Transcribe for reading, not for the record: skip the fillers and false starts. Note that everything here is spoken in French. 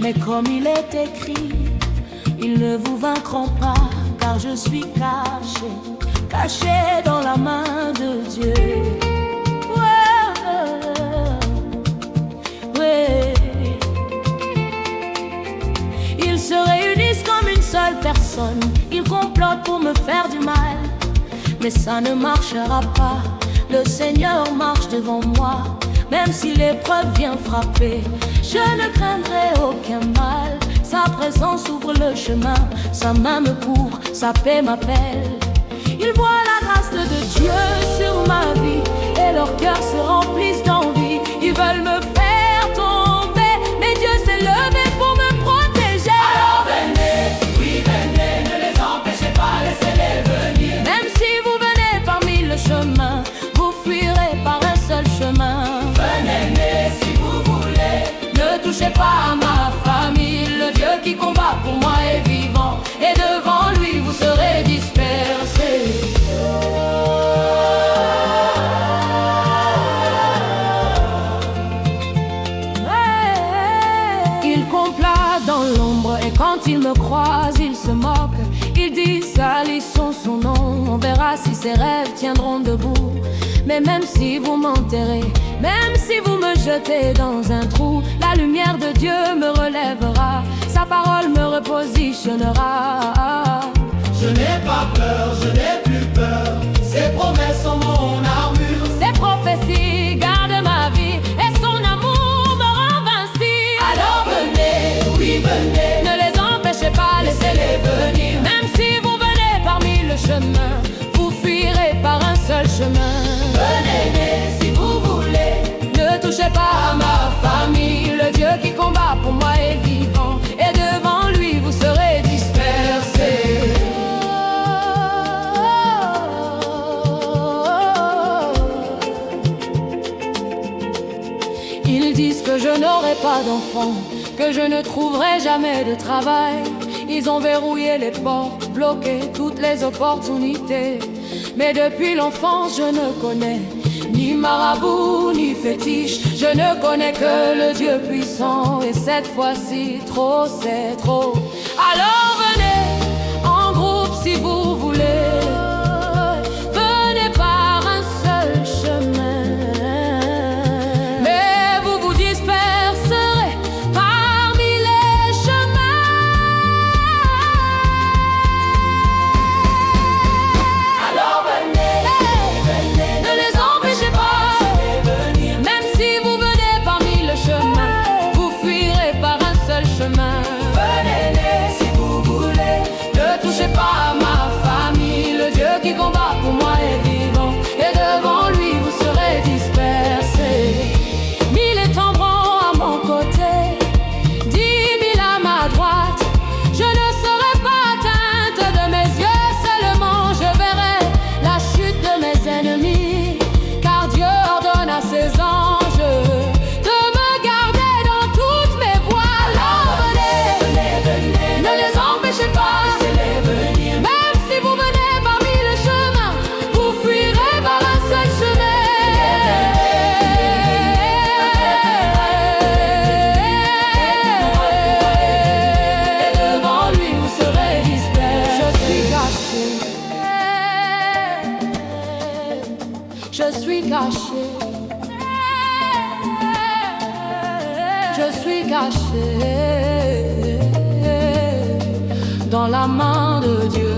Mais comme il est écrit, ils ne vous vaincront pas, car je suis caché, caché dans la main de Dieu. Ouais. Ils se réunissent comme une seule personne, ils complotent pour me faire du mal, mais ça ne marchera pas. Le Seigneur marche devant moi, même si l'épreuve vient frapper, je ne craindrai aucun mal. Sa présence ouvre le chemin, sa main me couvre, sa paix m'appelle. Ils voient la grâce de Dieu sur ma vie et leurs cœurs se remplissent d'envie. Ils veulent me faire tomber, mais Dieu s'est levé pour me protéger. Alors venez, oui venez, ne les empêchez pas, laissez-les venir. Même si vous venez par mille chemins, vous fuirez par un seul chemin. Venez si vous voulez, ne touchez pas à ma famille. Le Dieu qui combat pour moi est vivant, et devant lui vous serez dispersés. Il complate dans l'ombre et quand il me croise, il se moque. Il dit salissons son nom, on verra si ses rêves tiendront debout. Mais même si vous m'enterrez, même si vous me jetez dans un trou, la lumière de Dieu me relèvera, sa parole me repositionnera. Je n'ai pas peur, je n'ai plus peur, ses promesses sont mon armure. Ses prophéties gardent ma vie et son amour me rend invincible. Alors venez, oui venez, ne les empêchez pas, laissez-les venir. Même si vous venez parmi le chemin, vous fuirez par un seul chemin. Venez si vous voulez, ne touchez pas à ma famille. Le Dieu qui combat pour moi est vivant, et devant lui vous serez dispersés. Ils disent que je n'aurai pas d'enfant, que je ne trouverai jamais de travail. Ils ont verrouillé les portes, bloqué toutes les opportunités. Mais depuis l'enfance je ne connais ni marabout ni fétiche. Je ne connais que le Dieu puissant, et cette fois-ci trop c'est trop. Alors venez en groupe si vous voulez, venez par un seul chemin, mais vous vous disperserez parmi les chemins. alors venez, Ne les empêchez pas, même si vous venez parmi le chemin, vous fuirez par un seul chemin. venez si vous voulez, Ne touchez pas à ma famille. Le Dieu qui combat pour moi est vivant, et devant lui vous serez dispersés. 1000 tomberont à mon côté, 10 000 à ma droite. Je ne serai pas atteinte de mes yeux, seulement je verrai la chute de mes ennemis, car Dieu ordonne à ses anges de me garder dans toutes mes voies. Alors venez, ne les empêchez pas. laissez-les venir. Même si vous venez parmi le chemin, vous fuirez par un seul chemin. Et devant lui vous serez dispersés. Je suis caché, je suis caché, je suis caché dans la main de Dieu.